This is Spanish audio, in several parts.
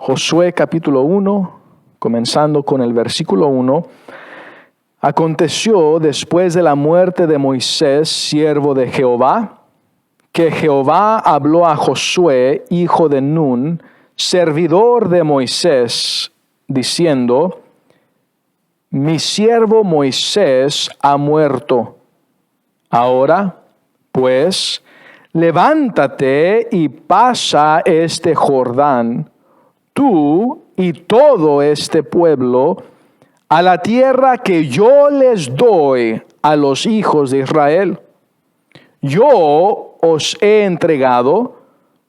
Josué capítulo 1, comenzando con el versículo 1. Aconteció después de la muerte de Moisés, siervo de Jehová, que Jehová habló a Josué, hijo de Nun, servidor de Moisés, diciendo: Mi siervo Moisés ha muerto. Ahora, pues, levántate y pasa este Jordán, tú y todo este pueblo, a la tierra que yo les doy a los hijos de Israel. Yo os he entregado,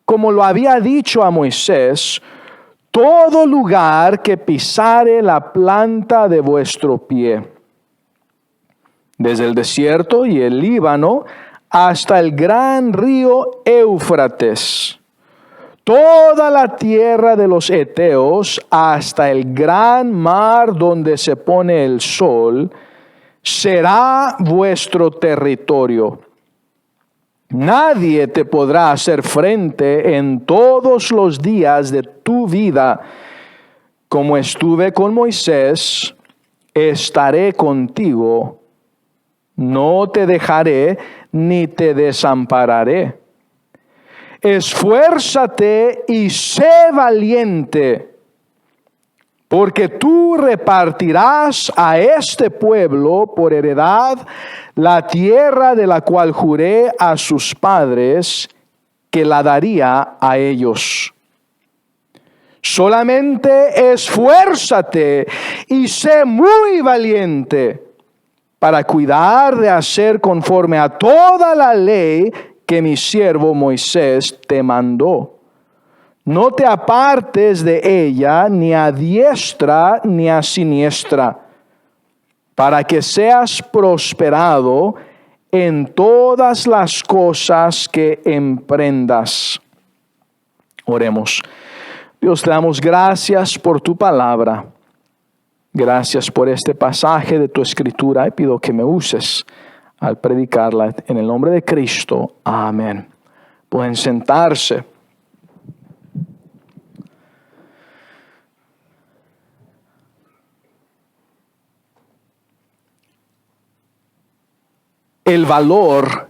como lo había dicho a Moisés, todo lugar que pisare la planta de vuestro pie, desde el desierto y el Líbano hasta el gran río Éufrates, toda la tierra de los heteos hasta el gran mar donde se pone el sol, será vuestro territorio. Nadie te podrá hacer frente en todos los días de tu vida. Como estuve con Moisés, estaré contigo. No te dejaré ni te desampararé. Esfuérzate y sé valiente, porque tú repartirás a este pueblo por heredad la tierra de la cual juré a sus padres que la daría a ellos. Solamente esfuérzate y sé muy valiente para cuidar de hacer conforme a toda la ley que mi siervo Moisés te mandó. No te apartes de ella ni a diestra ni a siniestra, para que seas prosperado en todas las cosas que emprendas. Oremos. Dios, te damos gracias por tu palabra. Gracias por este pasaje de tu escritura y pido que me uses al predicarla en el nombre de Cristo. Amén. Pueden sentarse. El valor,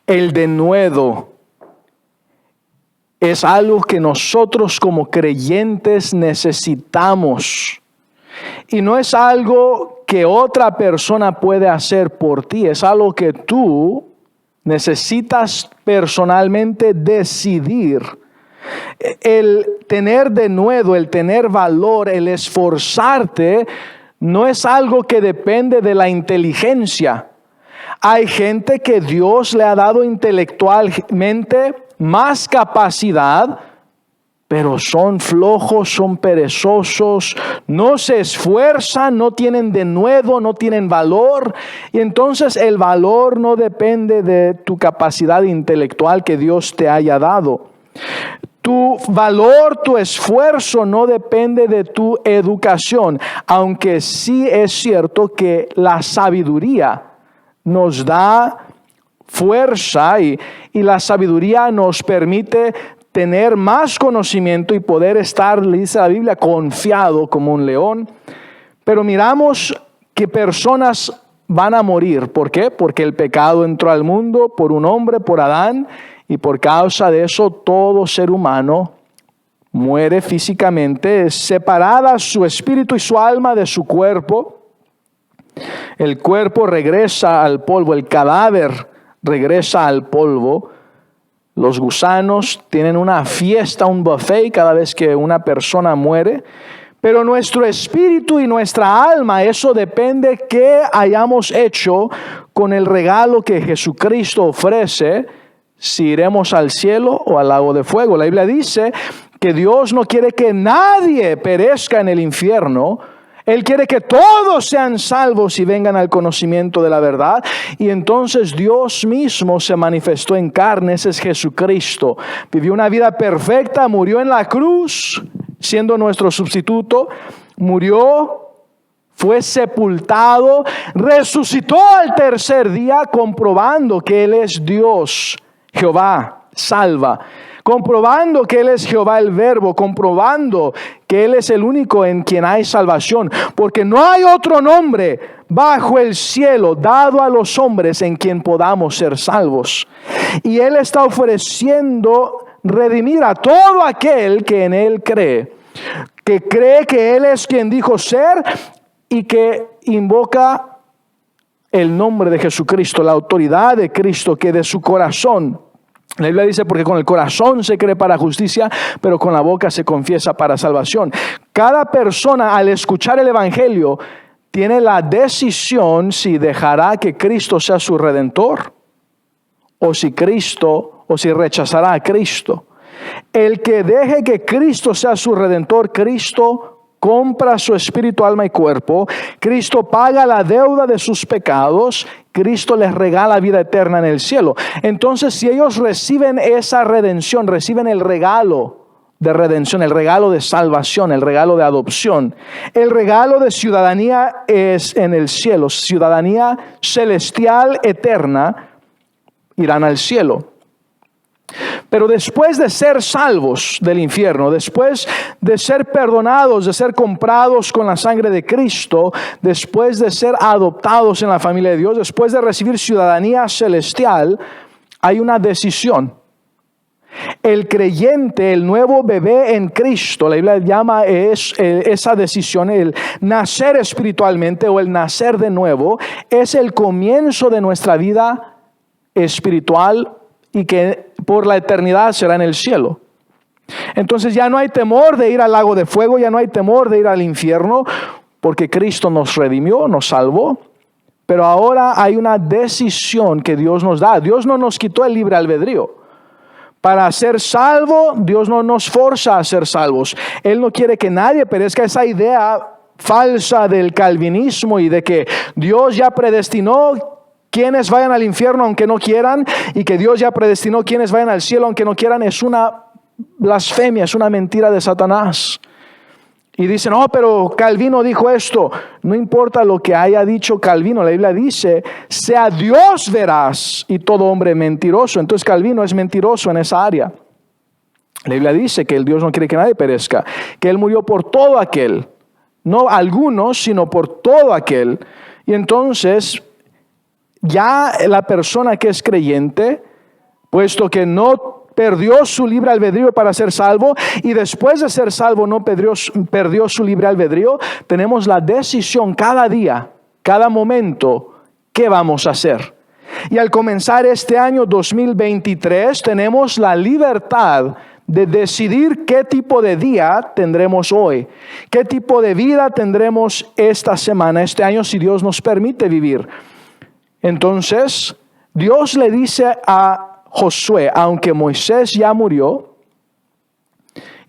el denuedo, es algo que nosotros como creyentes necesitamos. Y no es algo que otra persona puede hacer por ti, es algo que tú necesitas personalmente decidir. El tener denuedo, el tener valor, el esforzarte, no es algo que depende de la inteligencia. Hay gente que Dios le ha dado intelectualmente más capacidad, pero son flojos, son perezosos, no se esfuerzan, no tienen denuedo, no tienen valor. Y entonces el valor no depende de tu capacidad intelectual que Dios te haya dado. Tu valor, tu esfuerzo no depende de tu educación, aunque sí es cierto que la sabiduría nos da fuerza y la sabiduría nos permite tener más conocimiento y poder estar, dice la Biblia, confiado como un león. Pero miramos que personas van a morir. ¿Por qué? Porque el pecado entró al mundo por un hombre, por Adán, y por causa de eso todo ser humano muere físicamente, separada su espíritu y su alma de su cuerpo. El cuerpo regresa al polvo, el cadáver regresa al polvo. Los gusanos tienen una fiesta, un buffet cada vez que una persona muere. Pero nuestro espíritu y nuestra alma, eso depende qué hayamos hecho con el regalo que Jesucristo ofrece, si iremos al cielo o al lago de fuego. La Biblia dice que Dios no quiere que nadie perezca en el infierno. Él quiere que todos sean salvos y vengan al conocimiento de la verdad. Y entonces Dios mismo se manifestó en carne, ese es Jesucristo. Vivió una vida perfecta, murió en la cruz, siendo nuestro sustituto. Murió, fue sepultado, resucitó al tercer día, comprobando que Él es Dios, Jehová, salva. comprobando que Él es Jehová el Verbo, comprobando que Él es el único en quien hay salvación, porque no hay otro nombre bajo el cielo dado a los hombres en quien podamos ser salvos. Y Él está ofreciendo redimir a todo aquel que en Él cree, que cree que Él es quien dijo ser y que invoca el nombre de Jesucristo, la autoridad de Cristo, que de su corazón, la Biblia dice, porque con el corazón se cree para justicia, pero con la boca se confiesa para salvación. Cada persona al escuchar el Evangelio tiene la decisión si dejará que Cristo sea su Redentor o si rechazará a Cristo. El que deje que Cristo sea su Redentor, Cristo compra su espíritu, alma y cuerpo. Cristo paga la deuda de sus pecados. Cristo les regala vida eterna en el cielo. Entonces, si ellos reciben esa redención, reciben el regalo de redención, el regalo de salvación, el regalo de adopción, el regalo de ciudadanía es en el cielo, ciudadanía celestial eterna, irán al cielo. Pero después de ser salvos del infierno, después de ser perdonados, de ser comprados con la sangre de Cristo, después de ser adoptados en la familia de Dios, después de recibir ciudadanía celestial, hay una decisión. El creyente, el nuevo bebé en Cristo, la Biblia llama esa decisión, el nacer espiritualmente o el nacer de nuevo, es el comienzo de nuestra vida espiritual y que por la eternidad será en el cielo. Entonces ya no hay temor de ir al lago de fuego, ya no hay temor de ir al infierno, porque Cristo nos redimió, nos salvó. Pero ahora hay una decisión que Dios nos da. Dios no nos quitó el libre albedrío. Para ser salvo, Dios no nos forza a ser salvos. Él no quiere que nadie perezca. Esa idea falsa del calvinismo y de que Dios ya predestinó quienes vayan al infierno aunque no quieran, y que Dios ya predestinó quienes vayan al cielo aunque no quieran, es una blasfemia, es una mentira de Satanás. Y dicen, no, pero Calvino dijo esto. No importa lo que haya dicho Calvino, la Biblia dice, sea Dios veraz y todo hombre mentiroso. Entonces Calvino es mentiroso en esa área. La Biblia dice que el Dios no quiere que nadie perezca, que Él murió por todo aquel, no algunos, sino por todo aquel. Y entonces ya la persona que es creyente, puesto que no perdió su libre albedrío para ser salvo, y después de ser salvo no perdió su libre albedrío, tenemos la decisión cada día, cada momento, ¿qué vamos a hacer? Y al comenzar este año 2023, tenemos la libertad de decidir qué tipo de día tendremos hoy, qué tipo de vida tendremos esta semana, este año, si Dios nos permite vivir. Entonces, Dios le dice a Josué, aunque Moisés ya murió,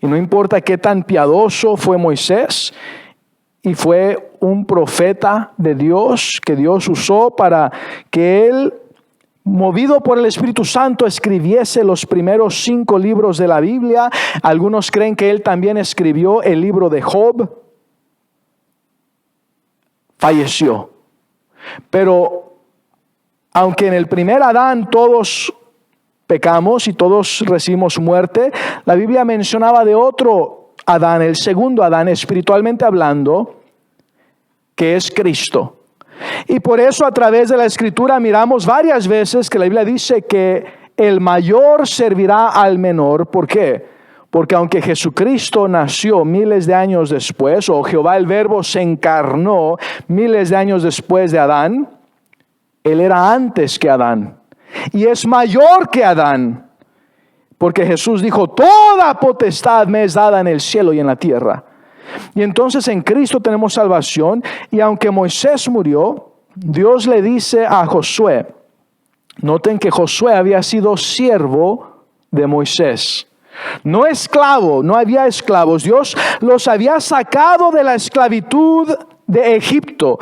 y no importa qué tan piadoso fue Moisés, y fue un profeta de Dios que Dios usó para que él, movido por el Espíritu Santo, escribiese los primeros 5 libros de la Biblia. Algunos creen que él también escribió el libro de Job. Falleció. Pero aunque en el primer Adán todos pecamos y todos recibimos muerte, la Biblia mencionaba de otro Adán, el segundo Adán, espiritualmente hablando, que es Cristo. Y por eso a través de la Escritura miramos varias veces que la Biblia dice que el mayor servirá al menor. ¿Por qué? Porque aunque Jesucristo nació miles de años después, o Jehová el Verbo se encarnó miles de años después de Adán, Él era antes que Adán y es mayor que Adán, porque Jesús dijo, toda potestad me es dada en el cielo y en la tierra. Y entonces en Cristo tenemos salvación. Y aunque Moisés murió, Dios le dice a Josué, noten que Josué había sido siervo de Moisés, no esclavo, no había esclavos. Dios los había sacado de la esclavitud de Egipto,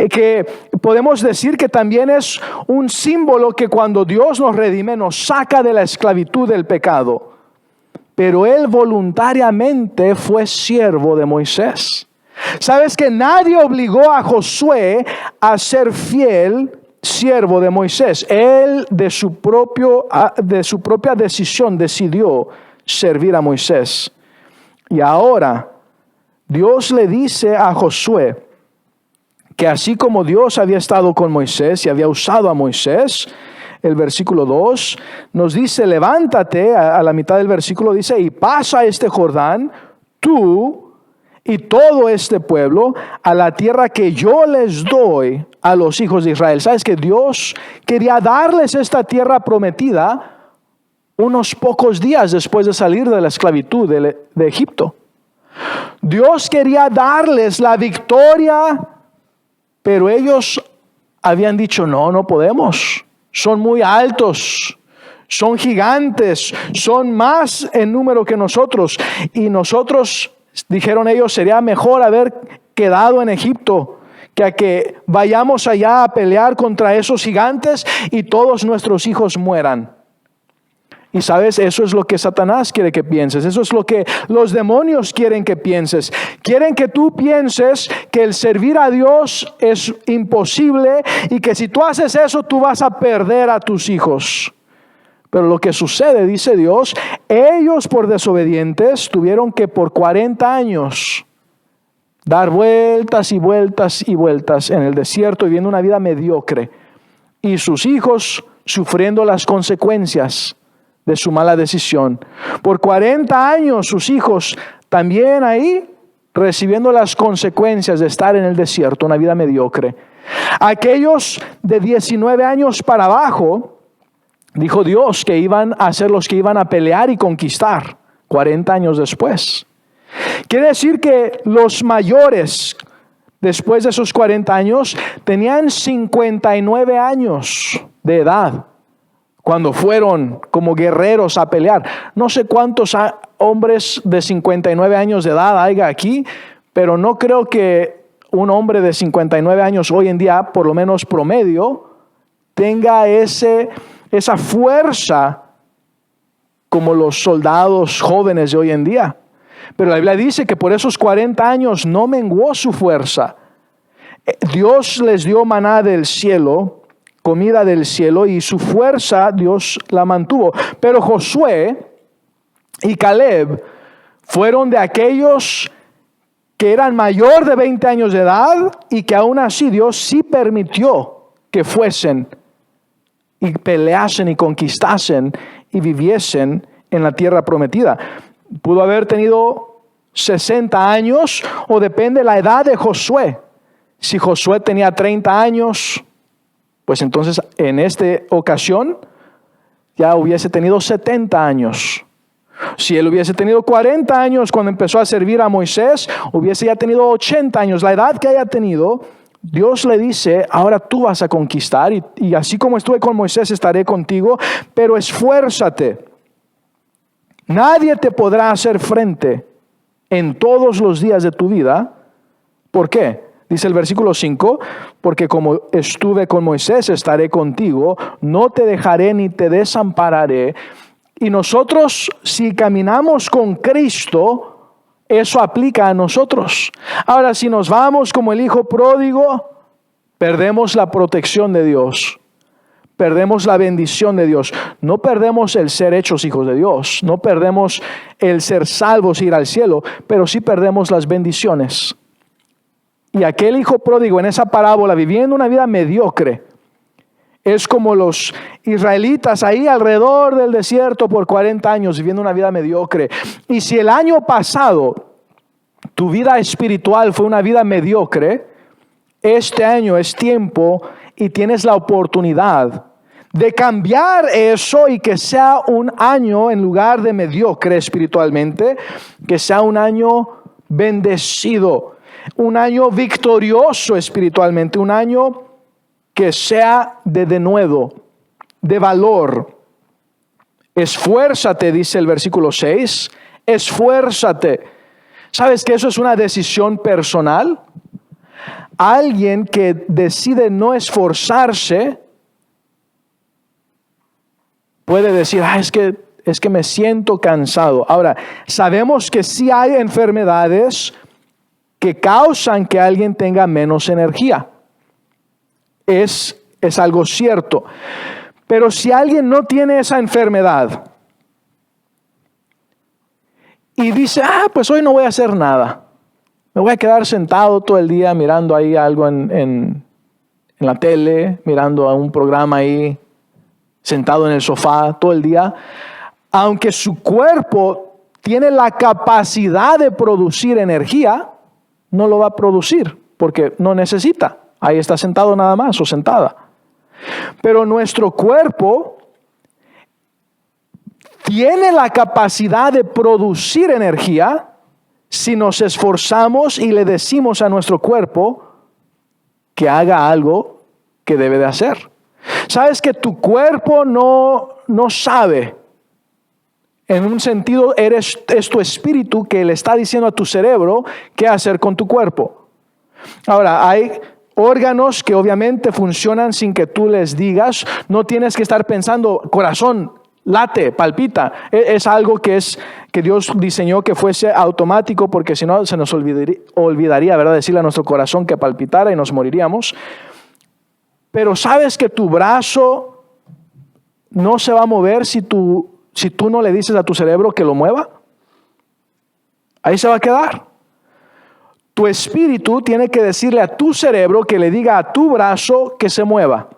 que podemos decir que también es un símbolo que cuando Dios nos redime, nos saca de la esclavitud del pecado. Pero Él voluntariamente fue siervo de Moisés. ¿Sabes que nadie obligó a Josué a ser fiel siervo de Moisés. Él de su propia decisión decidió servir a Moisés. Y ahora Dios le dice a Josué que así como Dios había estado con Moisés y había usado a Moisés, el versículo 2 nos dice, levántate, a la mitad del versículo dice, y pasa este Jordán, tú y todo este pueblo, a la tierra que yo les doy a los hijos de Israel. ¿Sabes que Dios quería darles esta tierra prometida unos pocos días después de salir de la esclavitud de Egipto? Dios quería darles la victoria, pero ellos habían dicho, no podemos. Son muy altos, son gigantes, son más en número que nosotros. Y nosotros, dijeron ellos, sería mejor haber quedado en Egipto que a que vayamos allá a pelear contra esos gigantes y todos nuestros hijos mueran. Y sabes, eso es lo que Satanás quiere que pienses. Eso es lo que los demonios quieren que pienses. Quieren que tú pienses que el servir a Dios es imposible y que si tú haces eso, tú vas a perder a tus hijos. Pero lo que sucede, dice Dios, ellos por desobedientes tuvieron que por 40 años dar vueltas y vueltas y vueltas en el desierto viviendo una vida mediocre. Y sus hijos sufriendo las consecuencias de su mala decisión. Por 40 años sus hijos también ahí recibiendo las consecuencias de estar en el desierto, una vida mediocre. Aquellos de 19 años para abajo, dijo Dios que iban a ser los que iban a pelear y conquistar 40 años después. Quiere decir que los mayores, después de esos 40 años, tenían 59 años de edad cuando fueron como guerreros a pelear. No sé cuántos hombres de 59 años de edad haya aquí, pero no creo que un hombre de 59 años hoy en día, por lo menos promedio, tenga esa fuerza como los soldados jóvenes de hoy en día. Pero la Biblia dice que por esos 40 años no menguó su fuerza. Dios les dio maná del cielo, comida del cielo, y su fuerza Dios la mantuvo. Pero Josué y Caleb fueron de aquellos que eran mayor de 20 años de edad y que aún así Dios sí permitió que fuesen y peleasen y conquistasen y viviesen en la tierra prometida. Pudo haber tenido 60 años o depende de la edad de Josué. Si Josué tenía 30 años, pues entonces en esta ocasión ya hubiese tenido 70 años. Si él hubiese tenido 40 años cuando empezó a servir a Moisés, hubiese ya tenido 80 años. La edad que haya tenido, Dios le dice, ahora tú vas a conquistar y así como estuve con Moisés estaré contigo, pero esfuérzate. Nadie te podrá hacer frente en todos los días de tu vida. ¿Por qué? Dice el versículo 5, porque como estuve con Moisés, estaré contigo, no te dejaré ni te desampararé. Y nosotros, si caminamos con Cristo, eso aplica a nosotros. Ahora, si nos vamos como el hijo pródigo, perdemos la protección de Dios. Perdemos la bendición de Dios. No perdemos el ser hechos hijos de Dios. No perdemos el ser salvos e ir al cielo, pero sí perdemos las bendiciones. Y aquel hijo pródigo en esa parábola viviendo una vida mediocre es como los israelitas ahí alrededor del desierto por 40 años viviendo una vida mediocre. Y si el año pasado tu vida espiritual fue una vida mediocre, este año es tiempo y tienes la oportunidad de cambiar eso y que sea un año, en lugar de mediocre espiritualmente, que sea un año bendecido. Un año victorioso espiritualmente, un año que sea de denuedo, de valor. Esfuérzate, dice el versículo 6, esfuérzate. ¿Sabes que eso es una decisión personal? Alguien que decide no esforzarse puede decir, es que me siento cansado. Ahora, sabemos que sí hay enfermedades que causan que alguien tenga menos energía. Es es algo cierto. Pero si alguien no tiene esa enfermedad y dice, pues hoy no voy a hacer nada, me voy a quedar sentado todo el día mirando ahí algo en la tele, mirando a un programa ahí, sentado en el sofá todo el día, aunque su cuerpo tiene la capacidad de producir energía, no lo va a producir porque no necesita. Ahí está sentado nada más o sentada. Pero nuestro cuerpo tiene la capacidad de producir energía si nos esforzamos y le decimos a nuestro cuerpo que haga algo que debe de hacer. Sabes que tu cuerpo no sabe. En un sentido, es tu espíritu que le está diciendo a tu cerebro qué hacer con tu cuerpo. Ahora, hay órganos que obviamente funcionan sin que tú les digas. No tienes que estar pensando, corazón, late, palpita. Es algo que Dios diseñó que fuese automático, porque si no se nos olvidaría, ¿verdad?, decirle a nuestro corazón que palpitara y nos moriríamos. Pero sabes que tu brazo no se va a mover si tú no le dices a tu cerebro que lo mueva. Ahí se va a quedar. Tu espíritu tiene que decirle a tu cerebro que le diga a tu brazo que se mueva.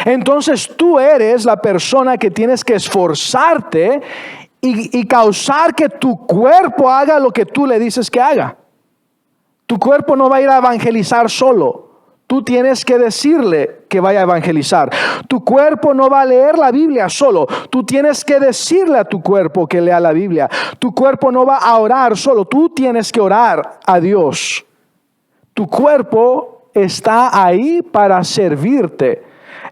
Entonces tú eres la persona que tienes que esforzarte y causar que tu cuerpo haga lo que tú le dices que haga. Tu cuerpo no va a ir a evangelizar solo. Tú tienes que decirle que vaya a evangelizar. Tu cuerpo no va a leer la Biblia solo. Tú tienes que decirle a tu cuerpo que lea la Biblia. Tu cuerpo no va a orar solo. Tú tienes que orar a Dios. Tu cuerpo está ahí para servirte.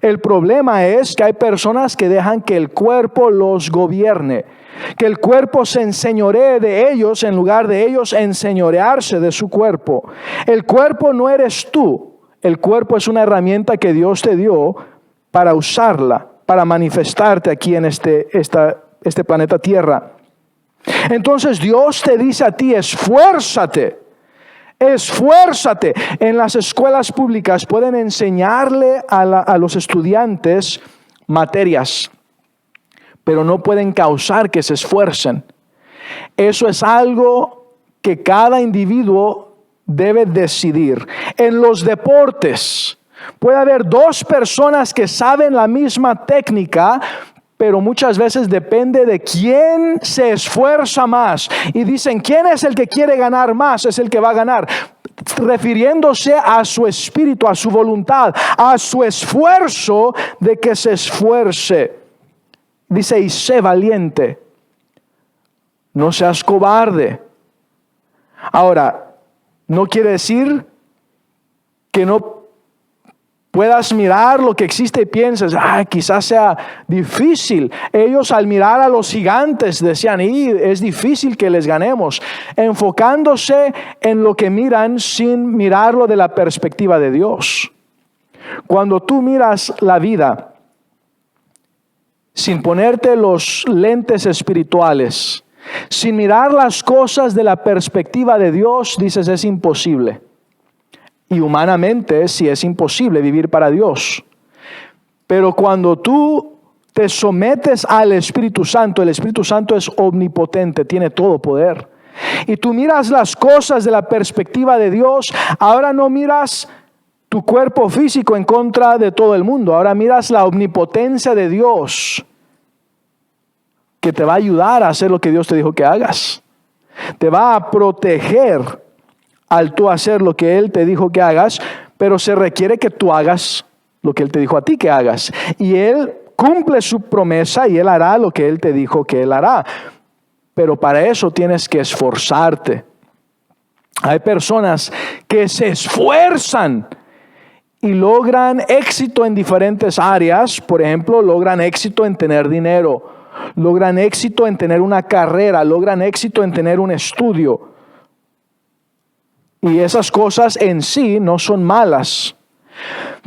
El problema es que hay personas que dejan que el cuerpo los gobierne, que el cuerpo se enseñoree de ellos en lugar de ellos enseñorearse de su cuerpo. El cuerpo no eres tú. El cuerpo es una herramienta que Dios te dio para usarla, para manifestarte aquí en este planeta Tierra. Entonces Dios te dice a ti, esfuérzate. Esfuérzate. En las escuelas públicas pueden enseñarle a los estudiantes materias, pero no pueden causar que se esfuercen. Eso es algo que cada individuo debe decidir. En los deportes puede haber dos personas que saben la misma técnica, pero muchas veces depende de quién se esfuerza más. Y dicen, ¿quién es el que quiere ganar más? Es el que va a ganar. Refiriéndose a su espíritu, a su voluntad, a su esfuerzo de que se esfuerce. Dice, y sé valiente. No seas cobarde. Ahora, no quiere decir que no puedas mirar lo que existe y pienses, quizás sea difícil. Ellos al mirar a los gigantes decían, es difícil que les ganemos, enfocándose en lo que miran sin mirarlo de la perspectiva de Dios. Cuando tú miras la vida sin ponerte los lentes espirituales, sin mirar las cosas de la perspectiva de Dios, dices, es imposible. Y humanamente sí es imposible vivir para Dios. Pero cuando tú te sometes al Espíritu Santo, el Espíritu Santo es omnipotente, tiene todo poder. Y tú miras las cosas de la perspectiva de Dios, ahora no miras tu cuerpo físico en contra de todo el mundo, ahora miras la omnipotencia de Dios, que te va a ayudar a hacer lo que Dios te dijo que hagas. Te va a proteger al tú hacer lo que Él te dijo que hagas, pero se requiere que tú hagas lo que Él te dijo a ti que hagas. Y Él cumple su promesa y Él hará lo que Él te dijo que Él hará. Pero para eso tienes que esforzarte. Hay personas que se esfuerzan y logran éxito en diferentes áreas. Por ejemplo, logran éxito en tener dinero, logran éxito en tener una carrera, logran éxito en tener un estudio. Y esas cosas en sí no son malas.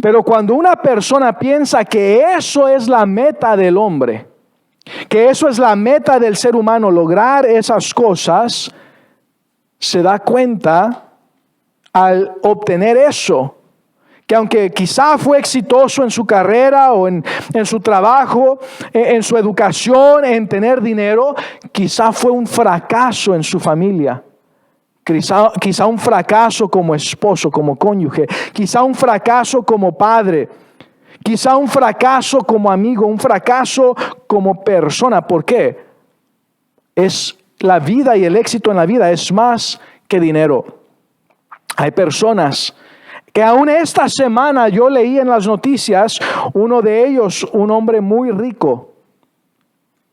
Pero cuando una persona piensa que eso es la meta del hombre, que eso es la meta del ser humano, lograr esas cosas, se da cuenta al obtener eso, que aunque quizá fue exitoso en su carrera o en su trabajo, en su educación, en tener dinero, quizá fue un fracaso en su familia. Quizá un fracaso como esposo, como cónyuge, quizá un fracaso como padre, quizá un fracaso como amigo, un fracaso como persona. ¿Por qué? Es la vida y el éxito en la vida es más que dinero. Hay personas que aún esta semana yo leí en las noticias, uno de ellos, un hombre muy rico,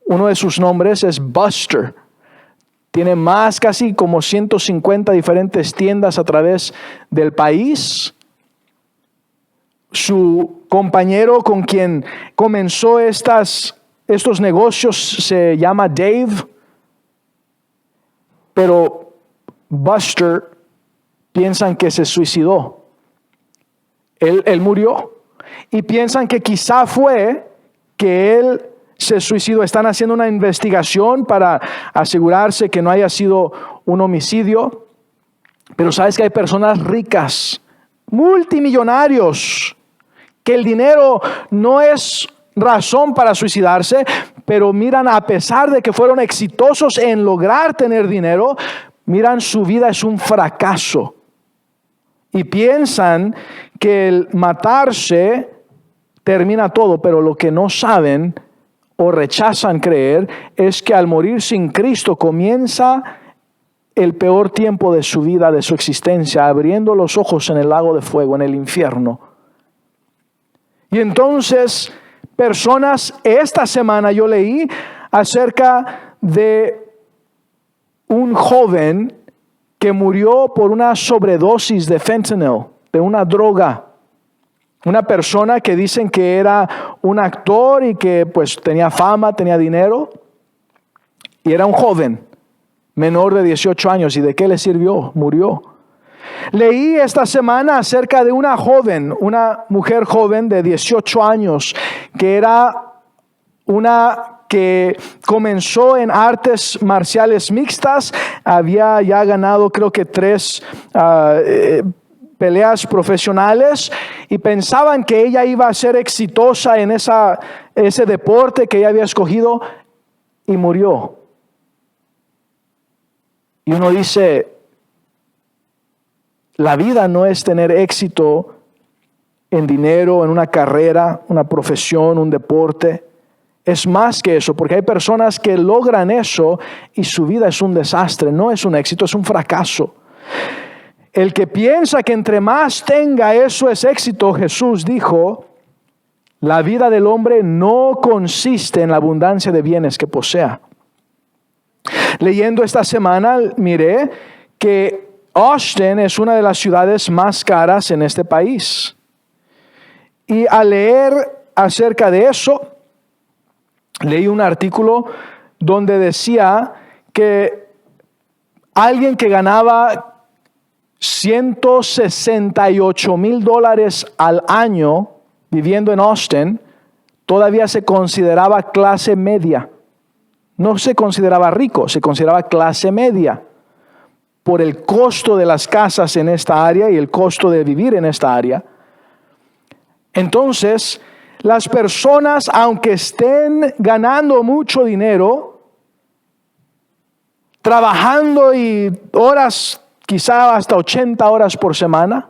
uno de sus nombres es Buster. Tiene más, casi como 150 diferentes tiendas a través del país. Su compañero con quien comenzó estos negocios se llama Dave. Pero Buster piensan que se suicidó. Él murió. Y piensan que quizá fue que él se suicidó. Están haciendo una investigación para asegurarse que no haya sido un homicidio. Pero sabes que hay personas ricas, multimillonarios, que el dinero no es razón para suicidarse, pero miran, a pesar de que fueron exitosos en lograr tener dinero, miran, su vida es un fracaso. Y piensan que el matarse termina todo, pero lo que no saben o rechazan creer es que al morir sin Cristo comienza el peor tiempo de su vida, de su existencia, abriendo los ojos en el lago de fuego, en el infierno. Y entonces, personas, esta semana yo leí acerca de un joven que murió por una sobredosis de fentanyl, de una droga. Una persona que dicen que era un actor y que pues tenía fama, tenía dinero. Y era un joven, menor de 18 años. ¿Y de qué le sirvió? Murió. Leí esta semana acerca de una joven, una mujer joven de 18 años, que era una que comenzó en artes marciales mixtas, había ya ganado creo que 3 peleas profesionales y pensaban que ella iba a ser exitosa en ese deporte que ella había escogido y murió. Y uno dice, la vida no es tener éxito en dinero, en una carrera, una profesión, un deporte. Es más que eso, porque hay personas que logran eso y su vida es un desastre, no es un éxito, es un fracaso. El que piensa que entre más tenga, eso es éxito, Jesús dijo, la vida del hombre no consiste en la abundancia de bienes que posea. Leyendo esta semana, miré que Austin es una de las ciudades más caras en este país. Y al leer acerca de eso, leí un artículo donde decía que alguien que ganaba $168,000 al año viviendo en Austin, todavía se consideraba clase media. No se consideraba rico, se consideraba clase media por el costo de las casas en esta área y el costo de vivir en esta área. Entonces, las personas, aunque estén ganando mucho dinero, trabajando y horas, quizá hasta 80 horas por semana,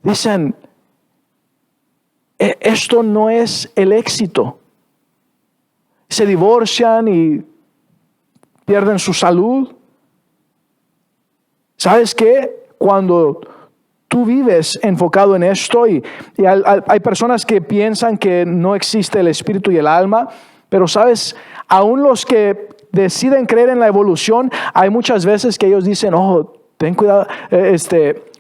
dicen, esto no es el éxito. Se divorcian y pierden su salud. ¿Sabes qué? Cuando tú vives enfocado en esto y hay personas que piensan que no existe el espíritu y el alma, pero sabes, aún los que deciden creer en la evolución, hay muchas veces que ellos dicen, ten cuidado,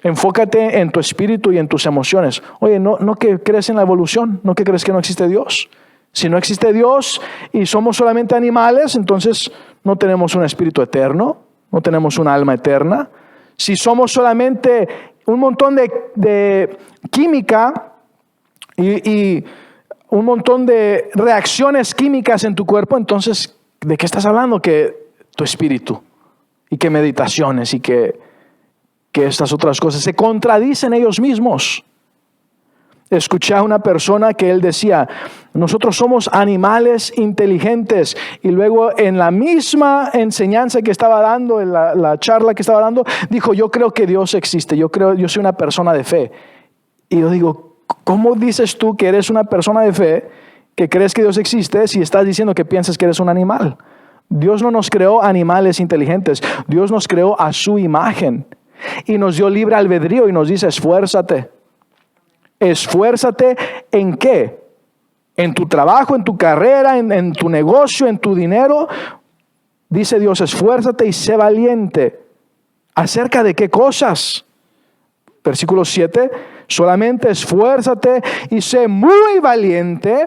enfócate en tu espíritu y en tus emociones. Oye, no que crees en la evolución, no que crees que no existe Dios. Si no existe Dios y somos solamente animales, entonces no tenemos un espíritu eterno, no tenemos un alma eterna. Si somos solamente un montón de química y un montón de reacciones químicas en tu cuerpo, entonces, ¿de qué estás hablando? Que tu espíritu y que meditaciones y que que estas otras cosas. Se contradicen ellos mismos. Escuché a una persona que él decía, nosotros somos animales inteligentes, y luego en la misma enseñanza que estaba dando, en la charla que estaba dando, dijo, yo creo que Dios existe, yo soy una persona de fe. Y yo digo, ¿cómo dices tú que eres una persona de fe, que crees que Dios existe, si estás diciendo que piensas que eres un animal? Dios no nos creó animales inteligentes, Dios nos creó a su imagen y nos dio libre albedrío y nos dice, esfuérzate. Esfuérzate ¿en qué? En tu trabajo, en tu carrera, en tu negocio, en tu dinero. Dice Dios, esfuérzate y sé valiente. ¿Acerca de qué cosas? Versículo 7, solamente esfuérzate y sé muy valiente.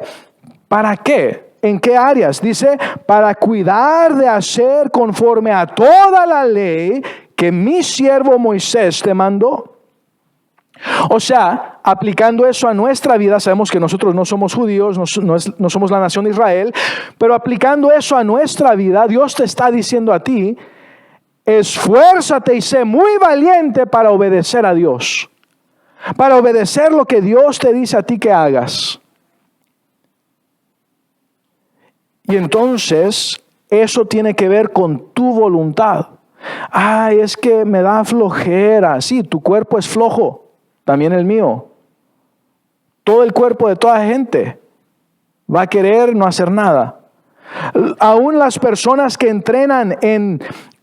¿Para qué? ¿En qué áreas? Dice, para cuidar de hacer conforme a toda la ley que mi siervo Moisés te mandó. O sea, aplicando eso a nuestra vida, sabemos que nosotros no somos judíos, no somos la nación de Israel, pero aplicando eso a nuestra vida, Dios te está diciendo a ti, esfuérzate y sé muy valiente para obedecer a Dios, para obedecer lo que Dios te dice a ti que hagas. Y entonces, eso tiene que ver con tu voluntad. Ay, es que me da flojera. Sí, tu cuerpo es flojo. También el mío. Todo el cuerpo de toda gente va a querer no hacer nada. Aún las personas que entrenan en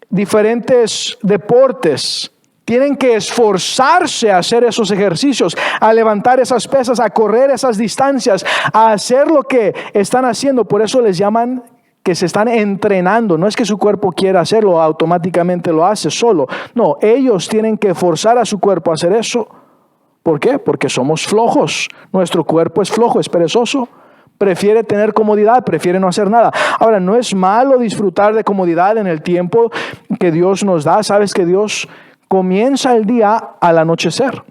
diferentes deportes tienen que esforzarse a hacer esos ejercicios, a levantar esas pesas, a correr esas distancias, a hacer lo que están haciendo. Por eso les llaman que se están entrenando. No es que su cuerpo quiera hacerlo, automáticamente lo hace solo. No, ellos tienen que forzar a su cuerpo a hacer eso. ¿Por qué? Porque somos flojos. Nuestro cuerpo es flojo, es perezoso. Prefiere tener comodidad, prefiere no hacer nada. Ahora, no es malo disfrutar de comodidad en el tiempo que Dios nos da. Sabes que Dios comienza el día al anochecer.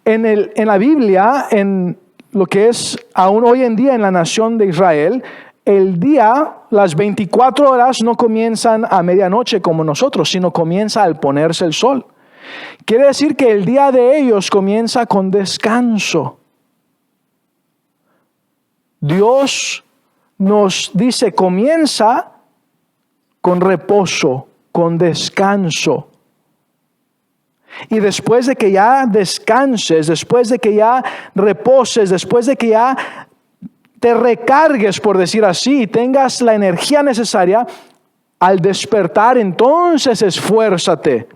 En la Biblia, en lo que es aún hoy en día en la nación de Israel, el día, las 24 horas no comienzan a medianoche como nosotros, sino comienza al ponerse el sol. Quiere decir que el día de ellos comienza con descanso. Dios nos dice, comienza con reposo, con descanso. Y después de que ya descanses, después de que ya reposes, después de que ya te recargues, por decir así, y tengas la energía necesaria, al despertar, entonces esfuérzate.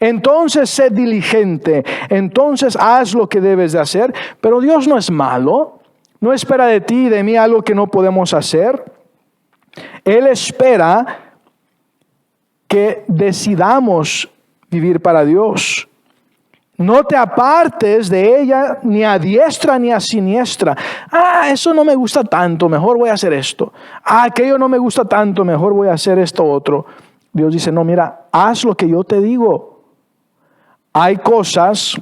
Entonces sé diligente, entonces haz lo que debes de hacer. Pero Dios no es malo, no espera de ti y de mí algo que no podemos hacer. Él espera que decidamos vivir para Dios. No te apartes de ella ni a diestra ni a siniestra. Eso no me gusta tanto, mejor voy a hacer esto. Aquello no me gusta tanto, mejor voy a hacer esto otro. Dios dice, no, mira, haz lo que yo te digo. Hay cosas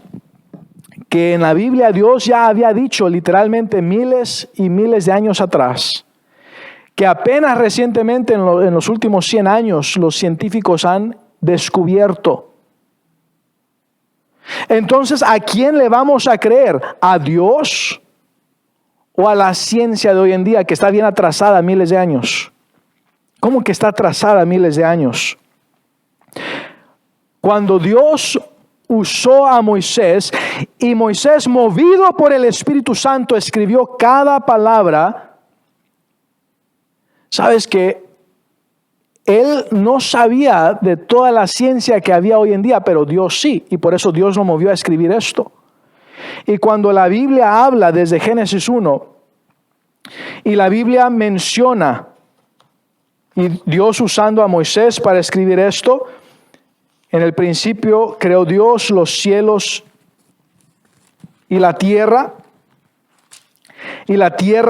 que en la Biblia Dios ya había dicho literalmente miles y miles de años atrás, que apenas recientemente en los últimos 100 años los científicos han descubierto. Entonces, ¿a quién le vamos a creer? ¿A Dios o a la ciencia de hoy en día que está bien atrasada miles de años? ¿Cómo que está atrasada miles de años? Cuando Dios usó a Moisés y Moisés, movido por el Espíritu Santo, escribió cada palabra, ¿sabes qué? Él no sabía de toda la ciencia que había hoy en día, pero Dios sí, y por eso Dios lo movió a escribir esto. Y cuando la Biblia habla desde Génesis 1, y la Biblia menciona, y Dios usando a Moisés para escribir esto, en el principio creó Dios los cielos y la tierra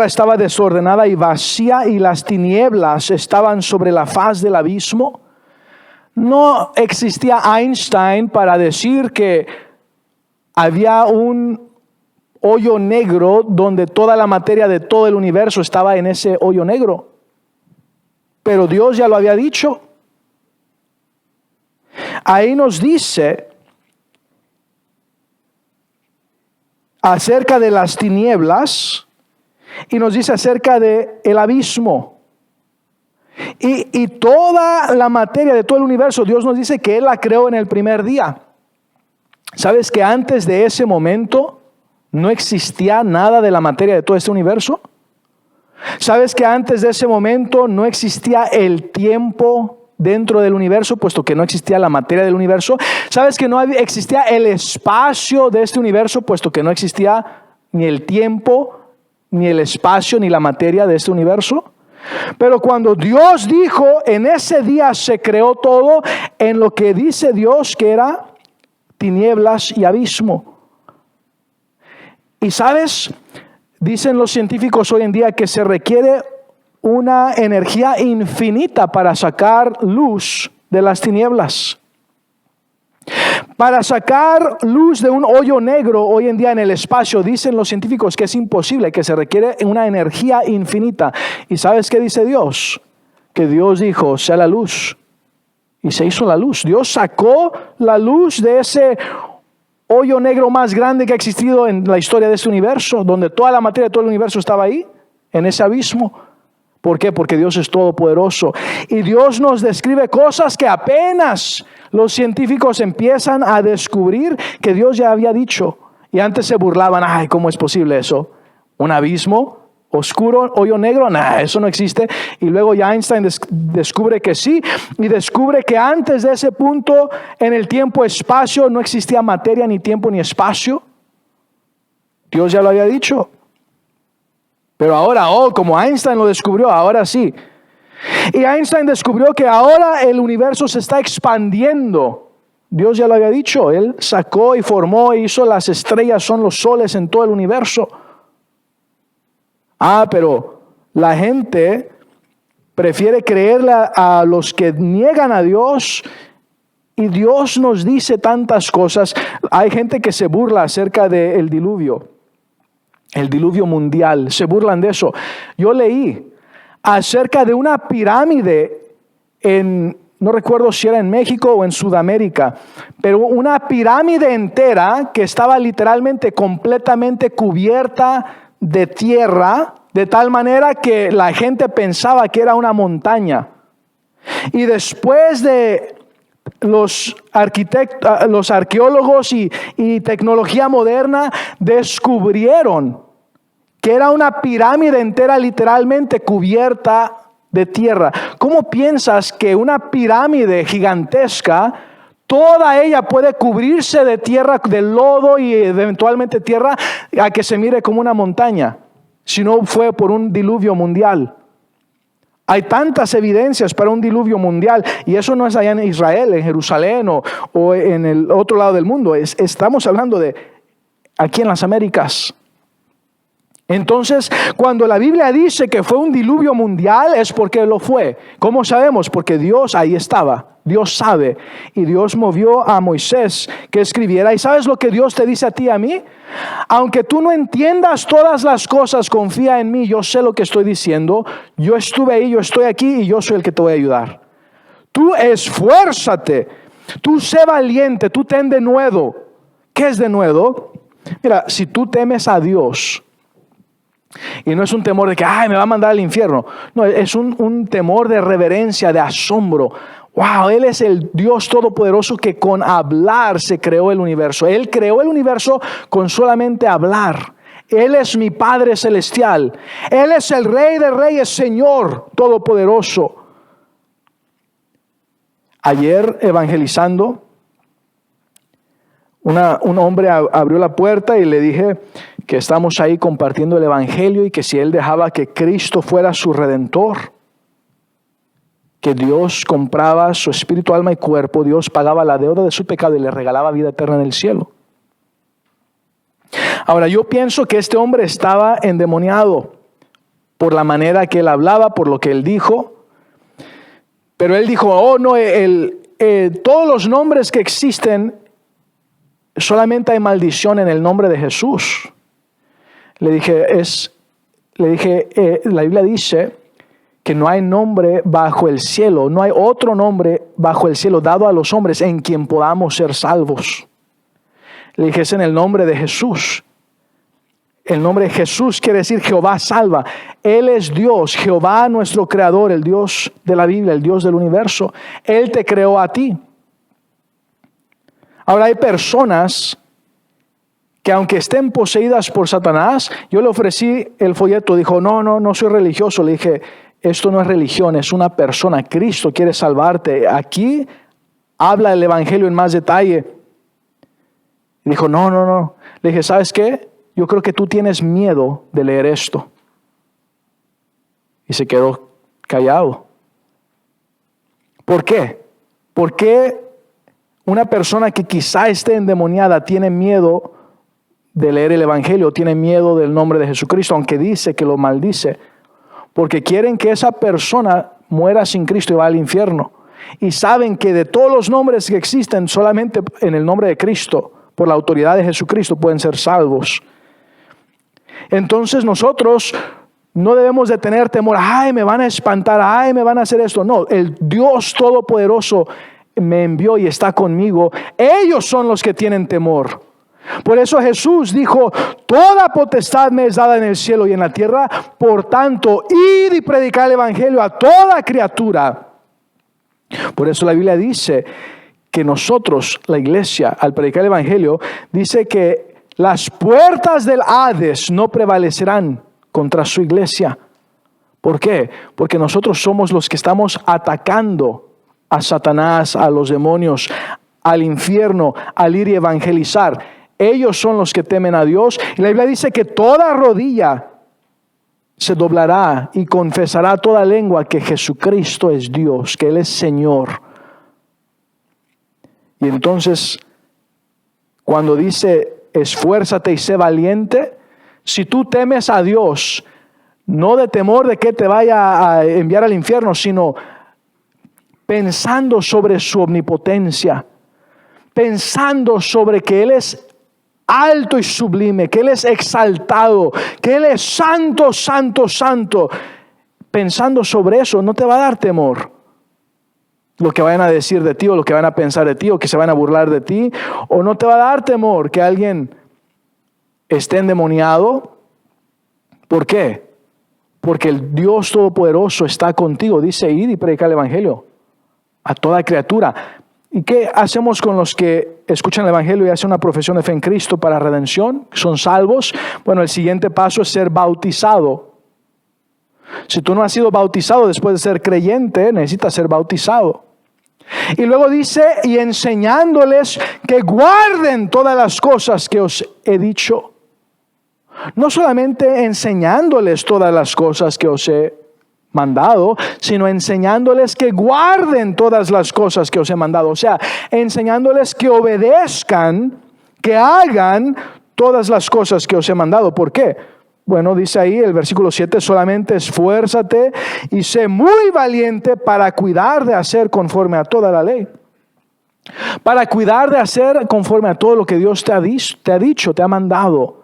estaba desordenada y vacía, y las tinieblas estaban sobre la faz del abismo. No existía Einstein para decir que había un hoyo negro donde toda la materia de todo el universo estaba en ese hoyo negro. Pero Dios ya lo había dicho. ahí nos dice acerca de las tinieblas y nos dice acerca de el abismo. Y toda la materia de todo el universo, Dios nos dice que Él la creó en el primer día. ¿Sabes que antes de ese momento no existía nada de la materia de todo este universo? ¿Sabes que antes de ese momento no existía el tiempo dentro del universo, puesto que no existía la materia del universo? ¿Sabes que no existía el espacio de este universo, puesto que no existía ni el tiempo, ni el espacio, ni la materia de este universo? Pero cuando Dios dijo, en ese día se creó todo, en lo que dice Dios que era tinieblas y abismo. Y sabes, dicen los científicos hoy en día que se requiere una energía infinita para sacar luz de las tinieblas. Para sacar luz de un hoyo negro hoy en día en el espacio, dicen los científicos que es imposible, que se requiere una energía infinita. ¿Y sabes qué dice Dios? Que Dios dijo, sea la luz. Y se hizo la luz. Dios sacó la luz de ese hoyo negro más grande que ha existido en la historia de este universo, donde toda la materia de todo el universo estaba ahí, en ese abismo. ¿Por qué? Porque Dios es todopoderoso. Y Dios nos describe cosas que apenas los científicos empiezan a descubrir que Dios ya había dicho. Y antes se burlaban, ay, ¿cómo es posible eso? ¿Un abismo oscuro, hoyo negro? Nah, eso no existe. Y luego ya Einstein descubre que sí, y descubre que antes de ese punto, en el tiempo-espacio, no existía materia, ni tiempo, ni espacio. Dios ya lo había dicho. Pero ahora, como Einstein lo descubrió, ahora sí. Y Einstein descubrió que ahora el universo se está expandiendo. Dios ya lo había dicho. Él sacó y formó e hizo las estrellas, son los soles en todo el universo. Pero la gente prefiere creerle a los que niegan a Dios. Y Dios nos dice tantas cosas. Hay gente que se burla acerca del diluvio. El diluvio mundial, se burlan de eso. Yo leí acerca de una pirámide no recuerdo si era en México o en Sudamérica, pero una pirámide entera que estaba literalmente completamente cubierta de tierra, de tal manera que la gente pensaba que era una montaña. Y después de los arqueólogos y tecnología moderna descubrieron que era una pirámide entera literalmente cubierta de tierra. ¿Cómo piensas que una pirámide gigantesca, toda ella puede cubrirse de tierra, de lodo y eventualmente tierra, a que se mire como una montaña, si no fue por un diluvio mundial? Hay tantas evidencias para un diluvio mundial, y eso no es allá en Israel, en Jerusalén o en el otro lado del mundo. Estamos hablando de aquí en las Américas. Entonces, cuando la Biblia dice que fue un diluvio mundial, es porque lo fue. ¿Cómo sabemos? Porque Dios ahí estaba. Dios sabe. Y Dios movió a Moisés que escribiera. ¿Y sabes lo que Dios te dice a ti y a mí? Aunque tú no entiendas todas las cosas, confía en mí. Yo sé lo que estoy diciendo. Yo estuve ahí, yo estoy aquí y yo soy el que te voy a ayudar. Tú esfuérzate. Tú sé valiente. Tú ten denuedo. ¿Qué es denuedo? Mira, si tú temes a Dios, y no es un temor de que me va a mandar al infierno. No, es un temor de reverencia, de asombro. Wow, Él es el Dios todopoderoso que con hablar se creó el universo. Él creó el universo con solamente hablar. Él es mi Padre celestial. Él es el Rey de Reyes, Señor todopoderoso. Ayer evangelizando, un hombre abrió la puerta y le dije que estamos ahí compartiendo el evangelio y que si él dejaba que Cristo fuera su redentor, que Dios compraba su espíritu, alma y cuerpo, Dios pagaba la deuda de su pecado y le regalaba vida eterna en el cielo. Ahora, yo pienso que este hombre estaba endemoniado por la manera que él hablaba, por lo que él dijo. Pero él dijo, todos los nombres que existen, solamente hay maldición en el nombre de Jesús. Le dije, la Biblia dice que no hay nombre bajo el cielo, no hay otro nombre bajo el cielo dado a los hombres en quien podamos ser salvos. Le dije, es en el nombre de Jesús. El nombre de Jesús quiere decir Jehová salva. Él es Dios, Jehová nuestro creador, el Dios de la Biblia, el Dios del universo. Él te creó a ti. Ahora hay personas que aunque estén poseídas por Satanás, yo le ofrecí el folleto, dijo, no soy religioso. Le dije, esto no es religión, es una persona. Cristo quiere salvarte. Aquí habla el evangelio en más detalle. Y dijo, no. Le dije, ¿sabes qué? Yo creo que tú tienes miedo de leer esto. Y se quedó callado. ¿Por qué? ¿Por qué una persona que quizá esté endemoniada tiene miedo de leer el evangelio, tiene miedo del nombre de Jesucristo, aunque dice que lo maldice? Porque quieren que esa persona muera sin Cristo y va al infierno. Y saben que de todos los nombres que existen, solamente en el nombre de Cristo, por la autoridad de Jesucristo, pueden ser salvos. Entonces nosotros no debemos de tener temor. Ay, me van a espantar. Ay, me van a hacer esto. No, el Dios Todopoderoso me envió y está conmigo. Ellos son los que tienen temor. Por eso Jesús dijo, toda potestad me es dada en el cielo y en la tierra. Por tanto, id y predicar el evangelio a toda criatura. Por eso la Biblia dice que nosotros, la iglesia, al predicar el evangelio, dice que las puertas del Hades no prevalecerán contra su iglesia. ¿Por qué? Porque nosotros somos los que estamos atacando a Satanás, a los demonios, al infierno, al ir y evangelizar. Ellos son los que temen a Dios. Y la Biblia dice que toda rodilla se doblará y confesará toda lengua que Jesucristo es Dios, que Él es Señor. Y entonces, cuando dice, esfuérzate y sé valiente, si tú temes a Dios, no de temor de que te vaya a enviar al infierno, sino pensando sobre su omnipotencia, pensando sobre que Él es alto y sublime, que Él es exaltado, que Él es santo, santo, santo, pensando sobre eso, no te va a dar temor lo que vayan a decir de ti, o lo que van a pensar de ti, o que se van a burlar de ti, o no te va a dar temor que alguien esté endemoniado. ¿Por qué? Porque el Dios Todopoderoso está contigo. Dice, id y predicar el evangelio a toda criatura. ¿Y qué hacemos con los que escuchan el evangelio y hacen una profesión de fe en Cristo para redención? ¿Son salvos? Bueno, el siguiente paso es ser bautizado. Si tú no has sido bautizado después de ser creyente, necesitas ser bautizado. Y luego dice, y enseñándoles que guarden todas las cosas que os he dicho. No solamente enseñándoles todas las cosas que os he mandado, sino enseñándoles que guarden todas las cosas que os he mandado. O sea, enseñándoles que obedezcan, que hagan todas las cosas que os he mandado. ¿Por qué? Bueno, dice ahí el versículo 7, solamente esfuérzate y sé muy valiente para cuidar de hacer conforme a toda la ley. Para cuidar de hacer conforme a todo lo que Dios te ha dicho, te ha mandado.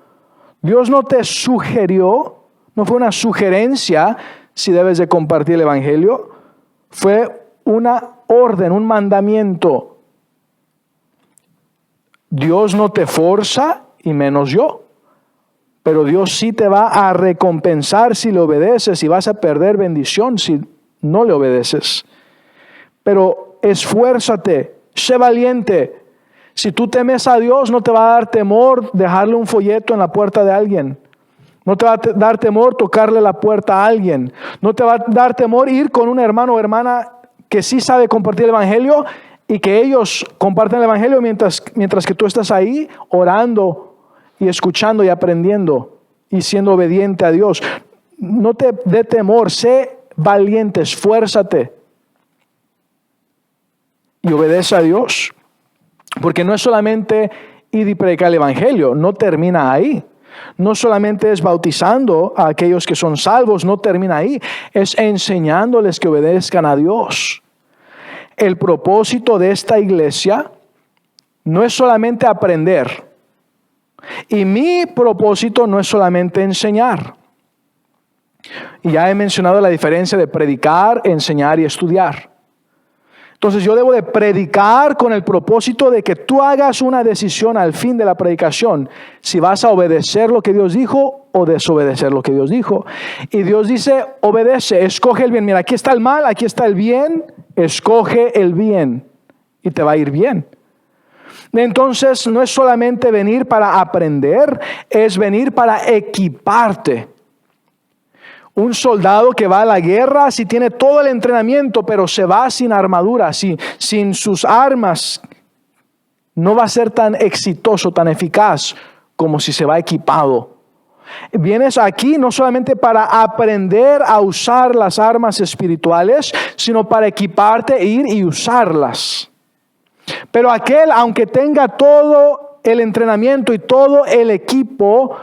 Dios no te sugirió, no fue una sugerencia si debes de compartir el evangelio. Fue una orden, un mandamiento. Dios no te forza y menos yo. Pero Dios sí te va a recompensar si le obedeces, y vas a perder bendición si no le obedeces. Pero esfuérzate, sé valiente. Si tú temes a Dios, no te va a dar temor dejarle un folleto en la puerta de alguien. No te va a dar temor tocarle la puerta a alguien. No te va a dar temor ir con un hermano o hermana que sí sabe compartir el evangelio y que ellos comparten el evangelio mientras que tú estás ahí orando y escuchando y aprendiendo y siendo obediente a Dios. No te dé temor, sé valiente, esfuérzate y obedece a Dios. Porque no es solamente ir y predicar el evangelio, no termina ahí. No solamente es bautizando a aquellos que son salvos, no termina ahí. Es enseñándoles que obedezcan a Dios. El propósito de esta iglesia no es solamente aprender. Y mi propósito no es solamente enseñar. Y ya he mencionado la diferencia de predicar, enseñar y estudiar. Entonces yo debo de predicar con el propósito de que tú hagas una decisión al fin de la predicación, si vas a obedecer lo que Dios dijo o desobedecer lo que Dios dijo. Y Dios dice, obedece, escoge el bien. Mira, aquí está el mal, aquí está el bien, escoge el bien y te va a ir bien. Entonces no es solamente venir para aprender, es venir para equiparte. Un soldado que va a la guerra, si tiene todo el entrenamiento, pero se va sin armadura, sin sus armas, no va a ser tan exitoso, tan eficaz como si se va equipado. Vienes aquí no solamente para aprender a usar las armas espirituales, sino para equiparte, ir y usarlas. Pero aquel, aunque tenga todo el entrenamiento y todo el equipo,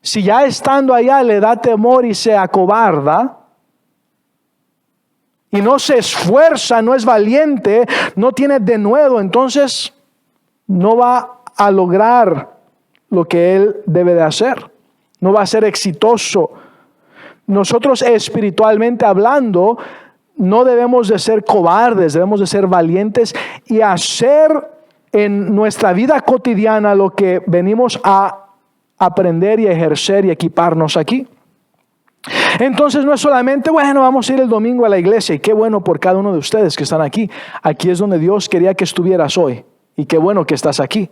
si ya estando allá le da temor y se acobarda, y no se esfuerza, no es valiente, no tiene denuedo, entonces no va a lograr lo que él debe de hacer. No va a ser exitoso. Nosotros espiritualmente hablando, no debemos de ser cobardes, debemos de ser valientes y hacer en nuestra vida cotidiana lo que venimos a aprender y ejercer y equiparnos aquí. Entonces no es solamente, bueno, vamos a ir el domingo a la iglesia y qué bueno por cada uno de ustedes que están aquí. Aquí es donde Dios quería que estuvieras hoy y qué bueno que estás aquí.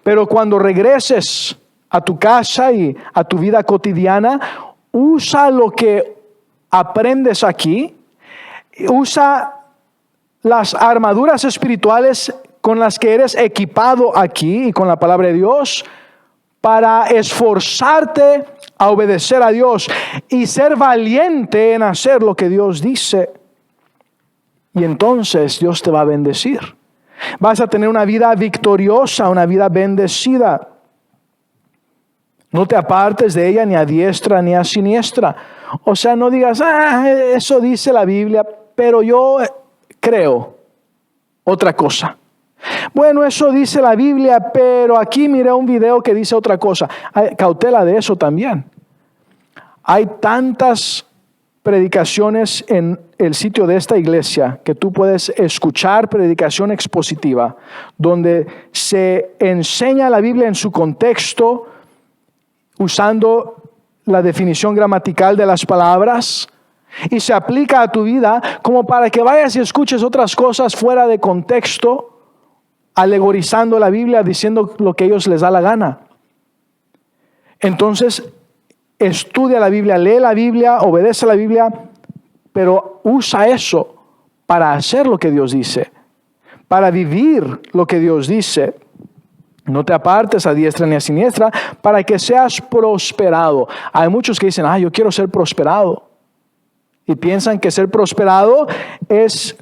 Pero cuando regreses a tu casa y a tu vida cotidiana, usa lo que aprendes aquí, usa las armaduras espirituales con las que eres equipado aquí y con la palabra de Dios para esforzarte a obedecer a Dios y ser valiente en hacer lo que Dios dice. Y entonces Dios te va a bendecir. Vas a tener una vida victoriosa, una vida bendecida. No te apartes de ella ni a diestra ni a siniestra. O sea, no digas, eso dice la Biblia, pero yo creo otra cosa. Bueno, eso dice la Biblia, pero aquí miré un video que dice otra cosa. Cautela de eso también. Hay tantas predicaciones en el sitio de esta iglesia que tú puedes escuchar predicación expositiva, donde se enseña la Biblia en su contexto, usando la definición gramatical de las palabras, y se aplica a tu vida como para que vayas y escuches otras cosas fuera de contexto, alegorizando la Biblia, diciendo lo que a ellos les da la gana. Entonces, estudia la Biblia, lee la Biblia, obedece la Biblia, pero usa eso para hacer lo que Dios dice, para vivir lo que Dios dice. No te apartes a diestra ni a siniestra para que seas prosperado. Hay muchos que dicen, yo quiero ser prosperado. Y piensan que ser prosperado es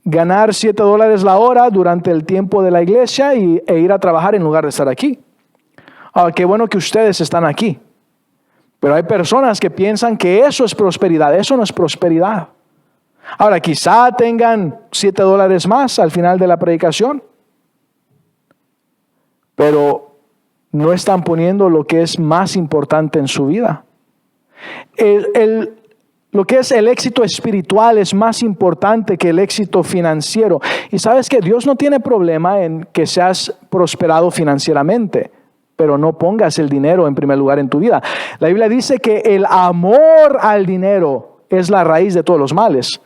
ganar $7 la hora durante el tiempo de la iglesia e ir a trabajar en lugar de estar aquí. Qué bueno que ustedes están aquí. Pero hay personas que piensan que eso es prosperidad. Eso no es prosperidad. Ahora, quizá tengan $7 más al final de la predicación, pero no están poniendo lo que es más importante en su vida. Lo que es el éxito espiritual es más importante que el éxito financiero. Y sabes que Dios no tiene problema en que seas prosperado financieramente, pero no pongas el dinero en primer lugar en tu vida. La Biblia dice que el amor al dinero es la raíz de todos los males.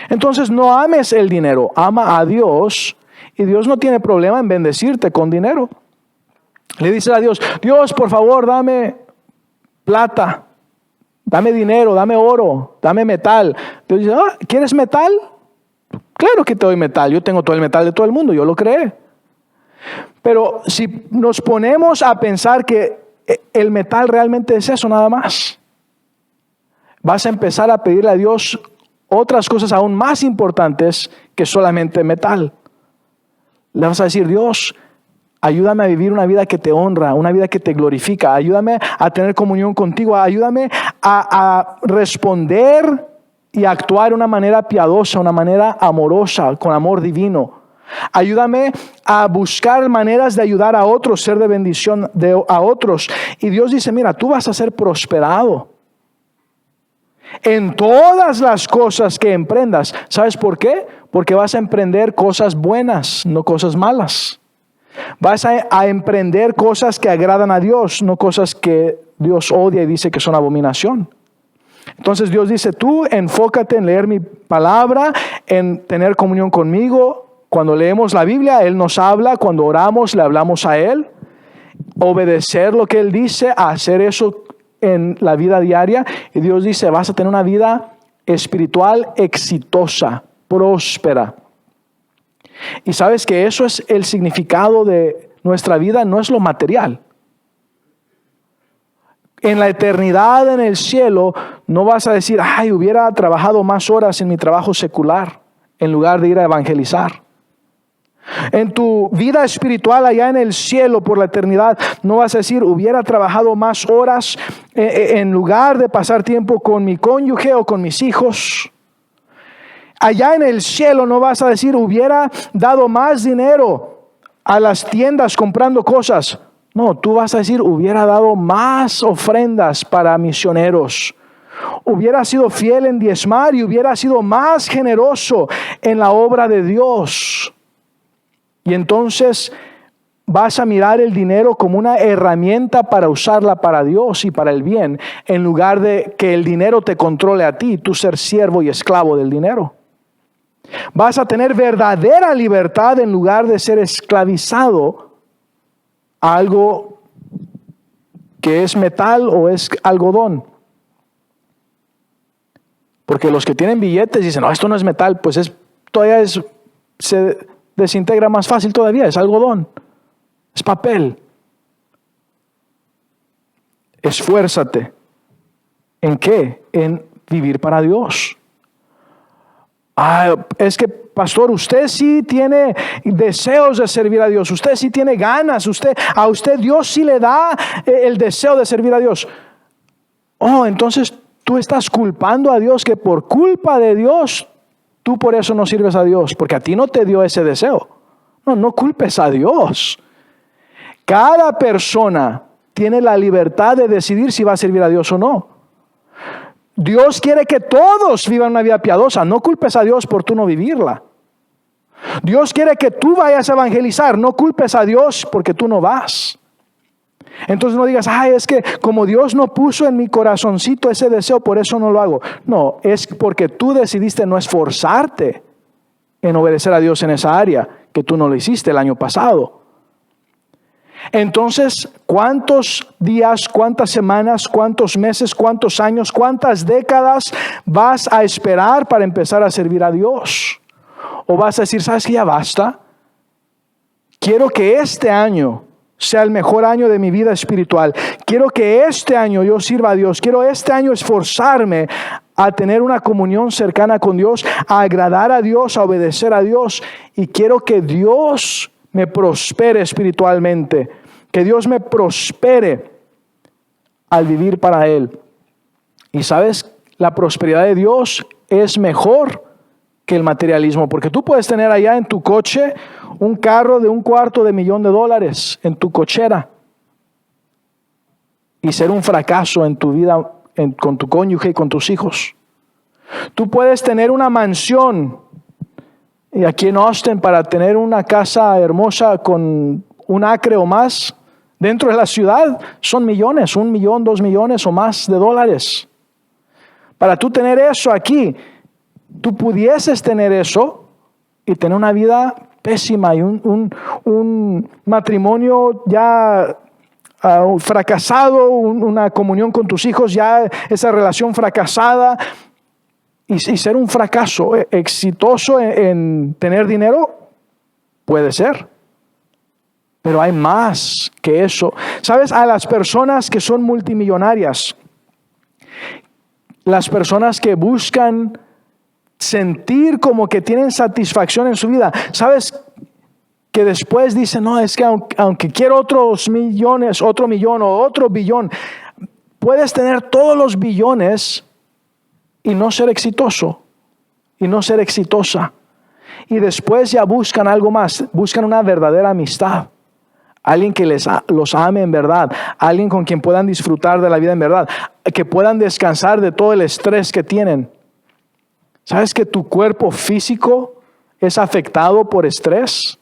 Entonces no ames el dinero, ama a Dios, y Dios no tiene problema en bendecirte con dinero. Le dices a Dios, Dios, por favor, dame plata. Dame dinero, dame oro, dame metal. Dios dice, ¿quieres metal? Claro que te doy metal. Yo tengo todo el metal de todo el mundo, yo lo creé. Pero si nos ponemos a pensar que el metal realmente es eso nada más, vas a empezar a pedirle a Dios otras cosas aún más importantes que solamente metal. Le vas a decir, Dios, ayúdame a vivir una vida que te honra, una vida que te glorifica. Ayúdame a tener comunión contigo. Ayúdame a responder y actuar de una manera piadosa, una manera amorosa, con amor divino. Ayúdame a buscar maneras de ayudar a otros, ser de bendición a otros. Y Dios dice, mira, tú vas a ser prosperado. En todas las cosas que emprendas. ¿Sabes por qué? Porque vas a emprender cosas buenas, no cosas malas. Vas a emprender cosas que agradan a Dios, no cosas que Dios odia y dice que son abominación. Entonces Dios dice, tú enfócate en leer mi palabra, en tener comunión conmigo. Cuando leemos la Biblia, Él nos habla. Cuando oramos, le hablamos a Él. Obedecer lo que Él dice, hacer eso en la vida diaria. Y Dios dice, vas a tener una vida espiritual exitosa, próspera. Y sabes que eso es el significado de nuestra vida, no es lo material. En la eternidad, en el cielo, no vas a decir, ay, hubiera trabajado más horas en mi trabajo secular en lugar de ir a evangelizar. En tu vida espiritual allá en el cielo por la eternidad, no vas a decir, hubiera trabajado más horas en lugar de pasar tiempo con mi cónyuge o con mis hijos. Allá en el cielo no vas a decir, hubiera dado más dinero a las tiendas comprando cosas. No, tú vas a decir, hubiera dado más ofrendas para misioneros. Hubiera sido fiel en diezmar y hubiera sido más generoso en la obra de Dios. Y entonces vas a mirar el dinero como una herramienta para usarla para Dios y para el bien, en lugar de que el dinero te controle a ti, tú ser siervo y esclavo del dinero. Vas a tener verdadera libertad en lugar de ser esclavizado a algo que es metal o es algodón. Porque los que tienen billetes dicen, no, esto no es metal, pues todavía se desintegra más fácil todavía, es algodón, es papel. Esfuérzate. ¿En qué? En vivir para Dios. Es que, pastor, usted sí tiene deseos de servir a Dios, usted sí tiene ganas, a usted Dios sí le da el deseo de servir a Dios. Entonces tú estás culpando a Dios, que por culpa de Dios, tú por eso no sirves a Dios, porque a ti no te dio ese deseo. No culpes a Dios. Cada persona tiene la libertad de decidir si va a servir a Dios o no. Dios quiere que todos vivan una vida piadosa. No culpes a Dios por tú no vivirla. Dios quiere que tú vayas a evangelizar. No culpes a Dios porque tú no vas. Entonces no digas, es que como Dios no puso en mi corazoncito ese deseo, por eso no lo hago. No, es porque tú decidiste no esforzarte en obedecer a Dios en esa área, que tú no lo hiciste el año pasado. Entonces, ¿cuántos días, cuántas semanas, cuántos meses, cuántos años, cuántas décadas vas a esperar para empezar a servir a Dios? ¿O vas a decir, sabes que ya basta? Quiero que este año sea el mejor año de mi vida espiritual. Quiero que este año yo sirva a Dios. Quiero este año esforzarme a tener una comunión cercana con Dios, a agradar a Dios, a obedecer a Dios. Y quiero que Dios me prospere espiritualmente, que Dios me prospere al vivir para Él. Y sabes, la prosperidad de Dios es mejor que el materialismo, porque tú puedes tener allá en tu coche un carro de $250,000 en tu cochera y ser un fracaso en tu vida con tu cónyuge y con tus hijos. Tú puedes tener una mansión y aquí en Austin, para tener una casa hermosa con 1 acre o más dentro de la ciudad, son millones, 1 millón, 2 millones o más de dólares. Para tú tener eso aquí, tú pudieses tener eso y tener una vida pésima y un matrimonio ya fracasado, una comunión con tus hijos, ya esa relación fracasada. Y ser un fracaso exitoso en tener dinero, puede ser. Pero hay más que eso. ¿Sabes? A las personas que son multimillonarias, las personas que buscan sentir como que tienen satisfacción en su vida, ¿sabes? Que después dicen, no, es que aunque quiero otros millones, otro millón o otro billón, puedes tener todos los billones y no ser exitoso, y no ser exitosa. Y después ya buscan algo más, buscan una verdadera amistad. Alguien que los ame en verdad, alguien con quien puedan disfrutar de la vida en verdad, que puedan descansar de todo el estrés que tienen. ¿Sabes que tu cuerpo físico es afectado por estrés?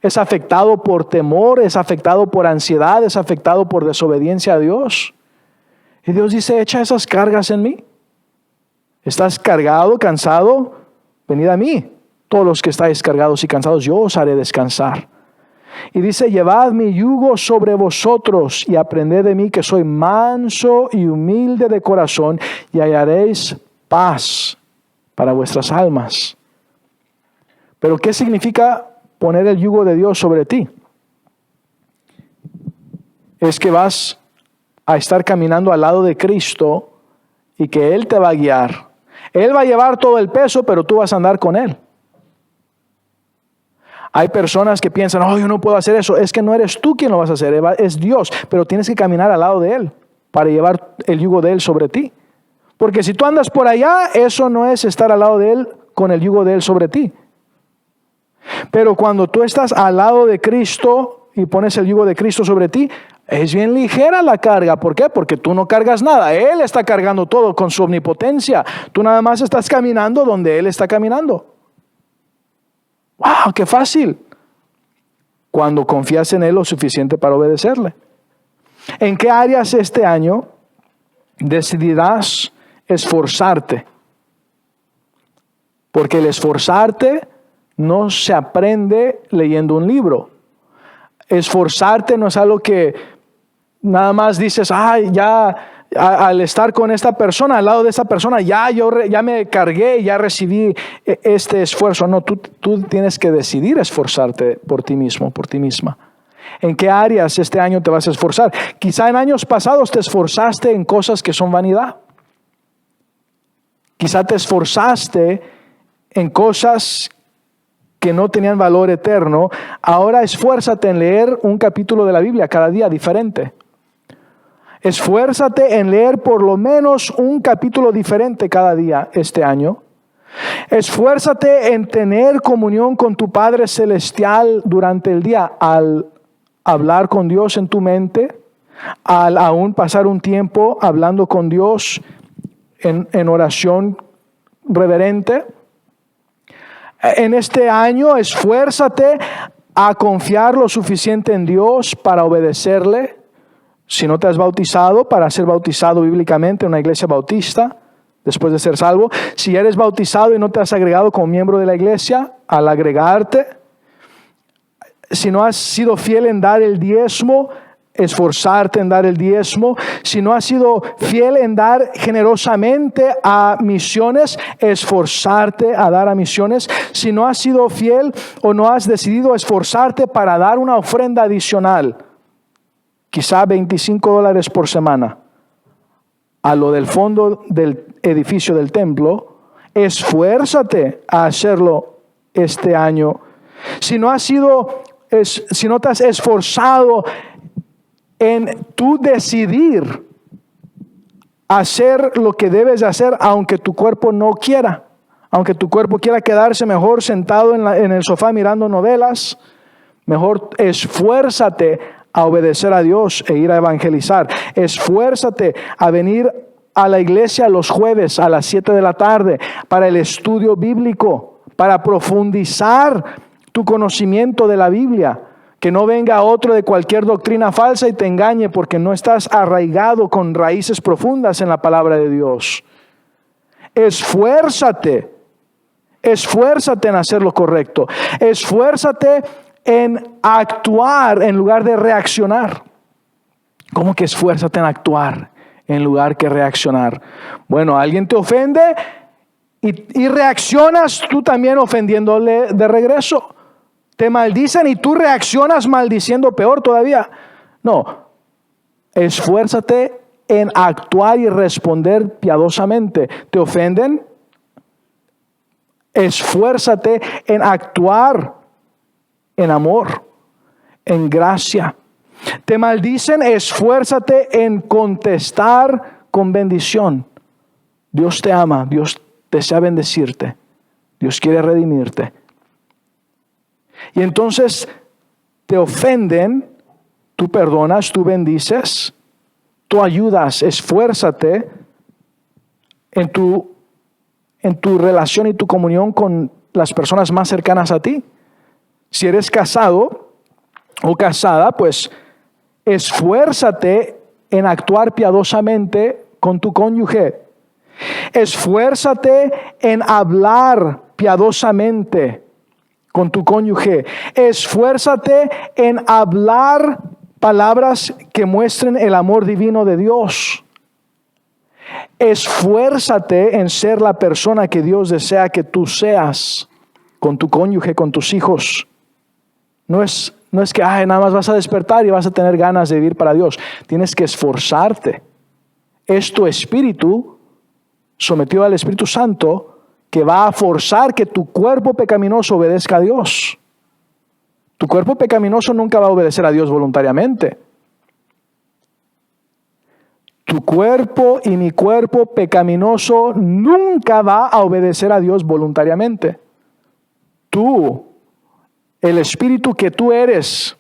Es afectado por temor, es afectado por ansiedad, es afectado por desobediencia a Dios. Y Dios dice, echa esas cargas en mí. ¿Estás cargado, cansado? Venid a mí. Todos los que estáis cargados y cansados, yo os haré descansar. Y dice, llevad mi yugo sobre vosotros y aprended de mí que soy manso y humilde de corazón y hallaréis paz para vuestras almas. Pero ¿qué significa poner el yugo de Dios sobre ti? Es que vas a estar caminando al lado de Cristo y que Él te va a guiar. Él va a llevar todo el peso, pero tú vas a andar con Él. Hay personas que piensan, yo no puedo hacer eso. Es que no eres tú quien lo vas a hacer, es Dios. Pero tienes que caminar al lado de Él para llevar el yugo de Él sobre ti. Porque si tú andas por allá, eso no es estar al lado de Él con el yugo de Él sobre ti. Pero cuando tú estás al lado de Cristo y pones el yugo de Cristo sobre ti, es bien ligera la carga. ¿Por qué? Porque tú no cargas nada. Él está cargando todo con su omnipotencia. Tú nada más estás caminando donde Él está caminando. ¡Wow! ¡Qué fácil! Cuando confías en Él lo suficiente para obedecerle. ¿En qué áreas este año decidirás esforzarte? Porque el esforzarte no se aprende leyendo un libro. Esforzarte no es algo que nada más dices, al estar con esta persona, al lado de esta persona, ya me cargué, ya recibí este esfuerzo. No, tú tienes que decidir esforzarte por ti mismo, por ti misma. ¿En qué áreas este año te vas a esforzar? Quizá en años pasados te esforzaste en cosas que son vanidad. Quizá te esforzaste en cosas que no tenían valor eterno. Ahora esfuérzate en leer un capítulo de la Biblia cada día diferente. Esfuérzate en leer por lo menos un capítulo diferente cada día este año. Esfuérzate en tener comunión con tu Padre Celestial durante el día al hablar con Dios en tu mente, al aún pasar un tiempo hablando con Dios en oración reverente. En este año esfuérzate a confiar lo suficiente en Dios para obedecerle. Si no te has bautizado, para ser bautizado bíblicamente en una iglesia bautista, después de ser salvo. Si eres bautizado y no te has agregado como miembro de la iglesia, al agregarte. Si no has sido fiel en dar el diezmo, esforzarte en dar el diezmo. Si no has sido fiel en dar generosamente a misiones, esforzarte a dar a misiones. Si no has sido fiel o no has decidido esforzarte para dar una ofrenda adicional, quizá $25 por semana, a lo del fondo del edificio del templo, esfuérzate a hacerlo este año. Si no te has esforzado en tú decidir hacer lo que debes de hacer, aunque tu cuerpo no quiera, aunque tu cuerpo quiera quedarse mejor sentado en el sofá mirando novelas, mejor esfuérzate a obedecer a Dios e ir a evangelizar. Esfuérzate a venir a la iglesia los jueves a las 7 de la tarde para el estudio bíblico, para profundizar tu conocimiento de la Biblia. Que no venga otro de cualquier doctrina falsa y te engañe porque no estás arraigado con raíces profundas en la palabra de Dios. Esfuérzate en hacer lo correcto. Esfuérzate en actuar en lugar de reaccionar. ¿Cómo que esfuérzate en actuar en lugar que reaccionar? Bueno, alguien te ofende y reaccionas tú también ofendiéndole de regreso. Te maldicen y tú reaccionas maldiciendo peor todavía. No, esfuérzate en actuar y responder piadosamente. ¿Te ofenden? Esfuérzate en actuar en amor, en gracia. Te maldicen, esfuérzate en contestar con bendición. Dios te ama, Dios desea bendecirte, Dios quiere redimirte. Y entonces te ofenden, tú perdonas, tú bendices, tú ayudas, esfuérzate en tu relación y tu comunión con las personas más cercanas a ti. Si eres casado o casada, pues esfuérzate en actuar piadosamente con tu cónyuge. Esfuérzate en hablar piadosamente con tu cónyuge. Esfuérzate en hablar palabras que muestren el amor divino de Dios. Esfuérzate en ser la persona que Dios desea que tú seas con tu cónyuge, con tus hijos. No es que nada más vas a despertar y vas a tener ganas de vivir para Dios. Tienes que esforzarte. Es tu espíritu sometido al Espíritu Santo que va a forzar que tu cuerpo pecaminoso obedezca a Dios. Tu cuerpo pecaminoso nunca va a obedecer a Dios voluntariamente. Tu cuerpo y mi cuerpo pecaminoso nunca va a obedecer a Dios voluntariamente. Tú, el espíritu que tú eres,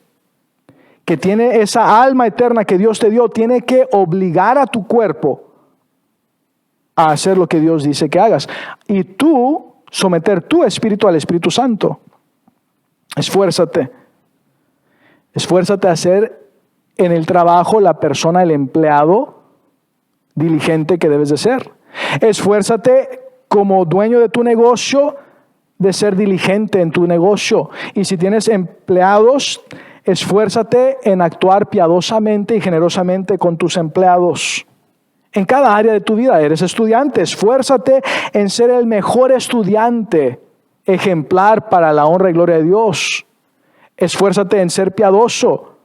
que tiene esa alma eterna que Dios te dio, tiene que obligar a tu cuerpo a hacer lo que Dios dice que hagas. Y tú someter tu espíritu al Espíritu Santo. Esfuérzate. Esfuérzate a ser en el trabajo la persona, el empleado diligente que debes de ser. Esfuérzate como dueño de tu negocio de ser diligente en tu negocio. Y si tienes empleados, esfuérzate en actuar piadosamente y generosamente con tus empleados. En cada área de tu vida. Eres estudiante, esfuérzate en ser el mejor estudiante, ejemplar para la honra y gloria de Dios. Esfuérzate en ser piadoso.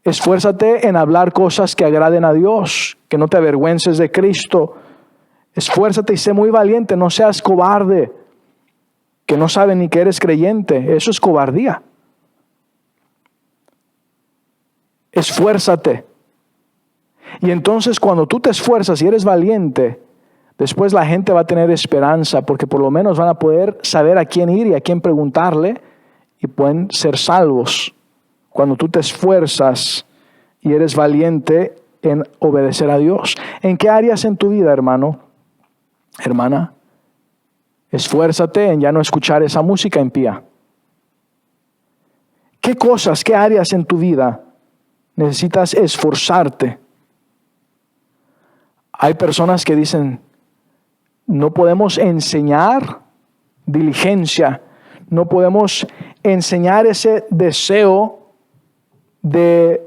Esfuérzate en hablar cosas que agraden a Dios, que no te avergüences de Cristo. Esfuérzate y sé muy valiente, no seas cobarde, que no sabe ni que eres creyente. Eso es cobardía. Esfuérzate. Y entonces cuando tú te esfuerzas y eres valiente, después la gente va a tener esperanza, porque por lo menos van a poder saber a quién ir y a quién preguntarle y pueden ser salvos. Cuando tú te esfuerzas y eres valiente en obedecer a Dios. ¿En qué áreas en tu vida, hermano, hermana? Esfuérzate en ya no escuchar esa música impía. ¿Qué cosas, qué áreas en tu vida necesitas esforzarte? Hay personas que dicen, no podemos enseñar diligencia, no podemos enseñar ese deseo de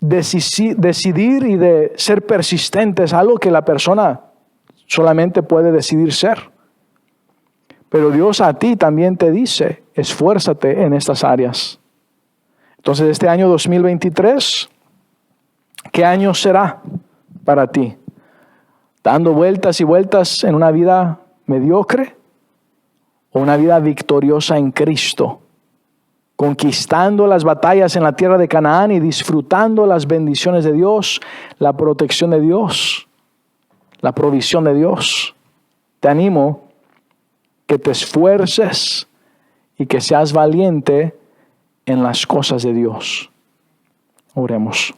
decidir y de ser persistente. Es algo que la persona solamente puede decidir ser. Pero Dios a ti también te dice, esfuérzate en estas áreas. Entonces, este año 2023, ¿qué año será para ti? ¿Dando vueltas y vueltas en una vida mediocre o una vida victoriosa en Cristo? Conquistando las batallas en la tierra de Canaán y disfrutando las bendiciones de Dios, la protección de Dios, la provisión de Dios. Te animo que te esfuerces y que seas valiente en las cosas de Dios. Oremos.